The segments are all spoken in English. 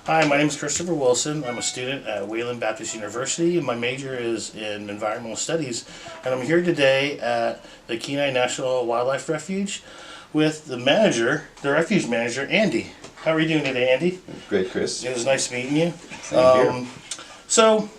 Hi, my name is Christopher Wilson. I'm a student at Wayland Baptist University, and my major is in environmental studies. And I'm here today at the Kenai National Wildlife Refuge with the refuge manager, Andy. How are you doing today, Andy? Great, Chris. It was nice meeting you. Same here. So,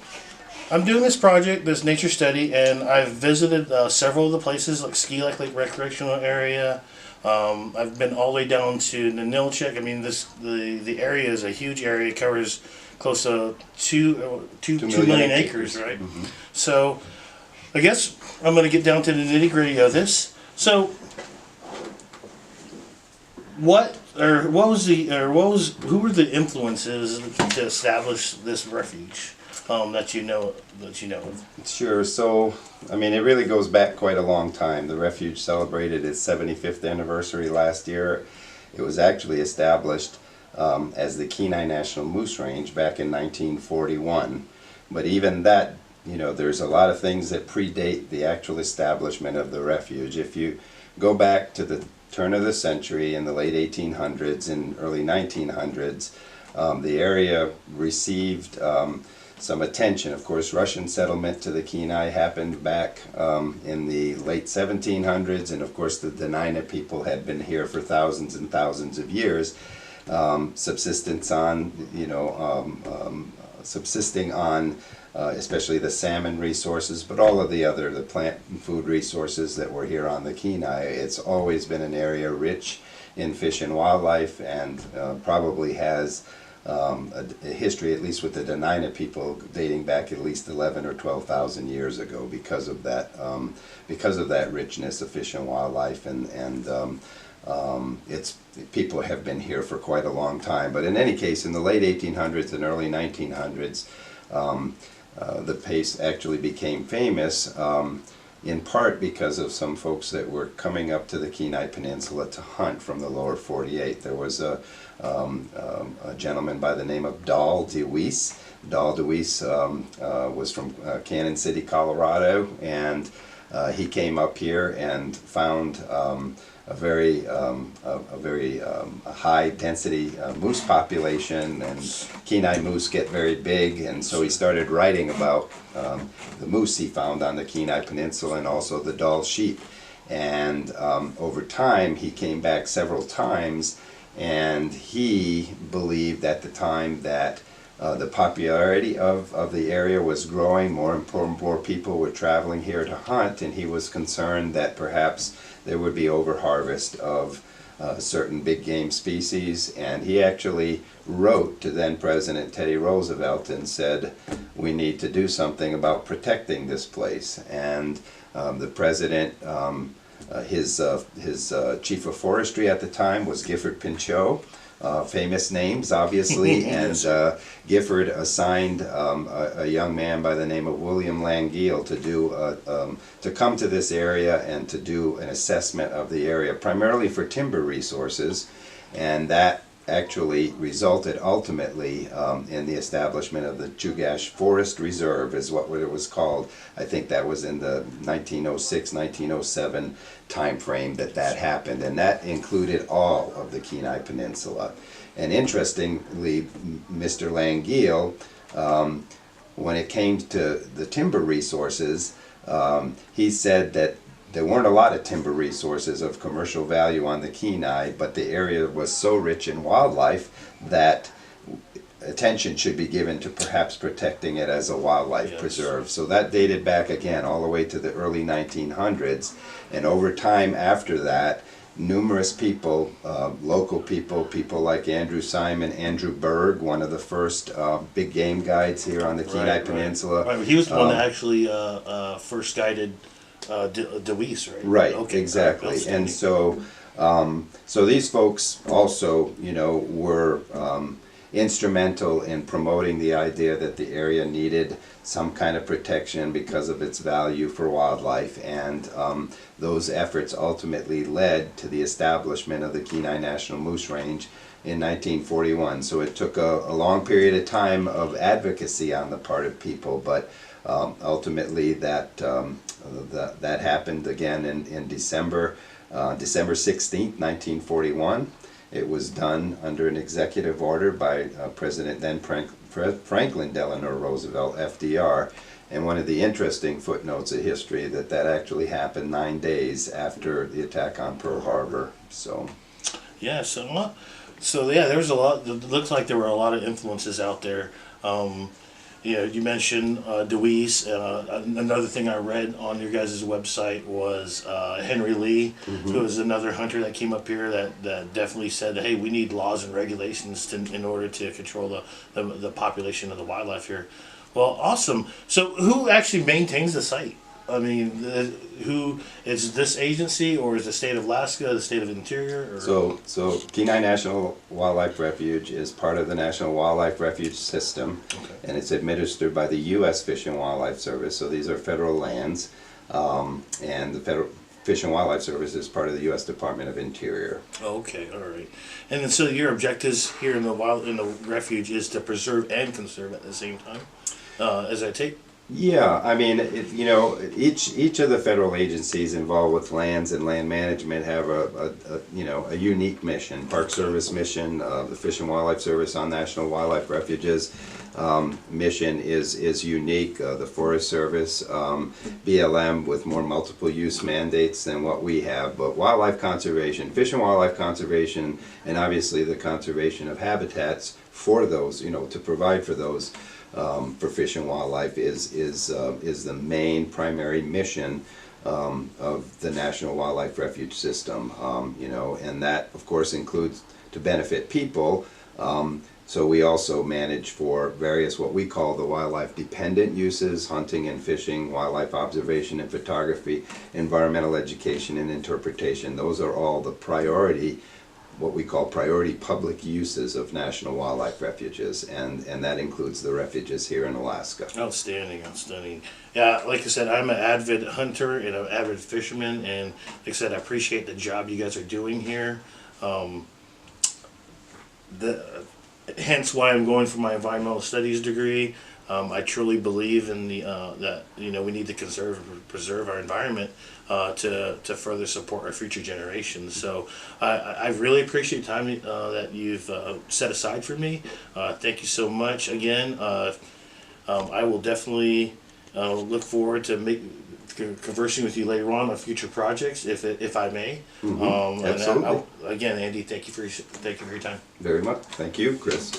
I'm doing this project, this nature study, and I've visited several of the places like Ski Lake Recreational Area. I've been all the way down to Nanilchik. I mean, the area is a huge area. It covers close to 2 million acres, right? Mm-hmm. So, I guess I'm going to get down to the nitty gritty of this. So, who were the influences to establish this refuge that you know of? Sure. So, I mean, it really goes back quite a long time. The refuge celebrated its 75th anniversary last year. It was actually established as the Kenai National Moose Range back in 1941. But even that, there's a lot of things that predate the actual establishment of the refuge. If you go back to the turn of the century in the late 1800s and early 1900s, the area received some attention. Of course, Russian settlement to the Kenai happened back in the late 1700s, and of course the Dena'ina people had been here for thousands and thousands of years, subsisting on especially the salmon resources, but all of the plant and food resources that were here on the Kenai. It's always been an area rich in fish and wildlife, and probably has a history, at least with the Dena'ina people, dating back at least 11 or 12,000 years ago, because of that richness of fish and wildlife, and people have been here for quite a long time. But in any case, in the late 1800s and early 1900s, the place actually became famous, in part because of some folks that were coming up to the Kenai Peninsula to hunt from the lower 48. There was a gentleman by the name of Dal DeWeese. Dal DeWeese was from Cannon City, Colorado, and he came up here and found a very high density moose population, and Kenai moose get very big, and so he started writing about the moose he found on the Kenai Peninsula and also the Dall sheep. And over time he came back several times, and he believed at the time that the popularity of the area was growing. More and more people were traveling here to hunt, and he was concerned that perhaps there would be overharvest of certain big game species. And he actually wrote to then President Teddy Roosevelt and said, we need to do something about protecting this place. And the president, his chief of forestry at the time was Gifford Pinchot. Famous names, obviously, and Gifford assigned a young man by the name of William Langeal to come to this area and to do an assessment of the area, primarily for timber resources, and that actually resulted ultimately in the establishment of the Chugach Forest Reserve, is what it was called. I think that was in the 1906-1907 time frame that happened, and that included all of the Kenai Peninsula. And interestingly, Mr. Langeal, when it came to the timber resources, he said that there weren't a lot of timber resources of commercial value on the Kenai, but the area was so rich in wildlife that attention should be given to perhaps protecting it as a wildlife preserve. So that dated back again all the way to the early 1900s, and over time after that, numerous people, local people like Andrew Simon, Andrew Berg, one of the first big game guides here on the Kenai Peninsula. Right. He was the one that actually first guided DeWeese, right? Right, okay, exactly. And so these folks also, were instrumental in promoting the idea that the area needed some kind of protection because of its value for wildlife, and those efforts ultimately led to the establishment of the Kenai National Moose Range in 1941. So it took a long period of time of advocacy on the part of people, but ultimately that happened again in December 16th, 1941. It was done under an executive order by President then Franklin Delano Roosevelt, FDR. And one of the interesting footnotes of history that actually happened 9 days after the attack on Pearl Harbor. So, yeah, so yeah, there was a lot. It looks like there were a lot of influences out there. You know, you mentioned Deweese. Another thing I read on your guys' website was Henry Lee, who was another hunter that came up here that definitely said, hey, we need laws and regulations in order to control the population of the wildlife here. Well, awesome. So who actually maintains the site? I mean, who is this agency, or is the state of Alaska, the state of Interior? Or? So Kenai National Wildlife Refuge is part of the National Wildlife Refuge System, and it's administered by the U.S. Fish and Wildlife Service. So these are federal lands, and the Federal Fish and Wildlife Service is part of the U.S. Department of Interior. Okay, all right. And then, so your objectives here in the refuge is to preserve and conserve at the same time, as I take. Yeah, I mean, you know, each of the federal agencies involved with lands and land management have a unique mission. Park Service mission, the Fish and Wildlife Service on National Wildlife Refuges mission is unique. The Forest Service, BLM with more multiple use mandates than what we have. But wildlife conservation, fish and wildlife conservation, and obviously the conservation of habitats for those, you know, to provide for those. For fish and wildlife is the main primary mission of the National Wildlife Refuge System, you know, and that of course includes to benefit people. So we also manage for various what we call the wildlife dependent uses: hunting and fishing, wildlife observation and photography, environmental education and interpretation. Those are all the priority, what we call priority public uses of national wildlife refuges, and that includes the refuges here in Alaska. Outstanding, outstanding. Yeah, like I said, I'm an avid hunter and an avid fisherman, and like I said, I appreciate the job you guys are doing here. Hence why I'm going for my environmental studies degree. I truly believe in that we need to preserve our environment to further support our future generations. So I really appreciate the time that you've set aside for me. Thank you so much again. I will definitely look forward to conversing with you later on future projects, if I may. Absolutely. Again, Andy, thank you for your time. Very much. Thank you, Chris.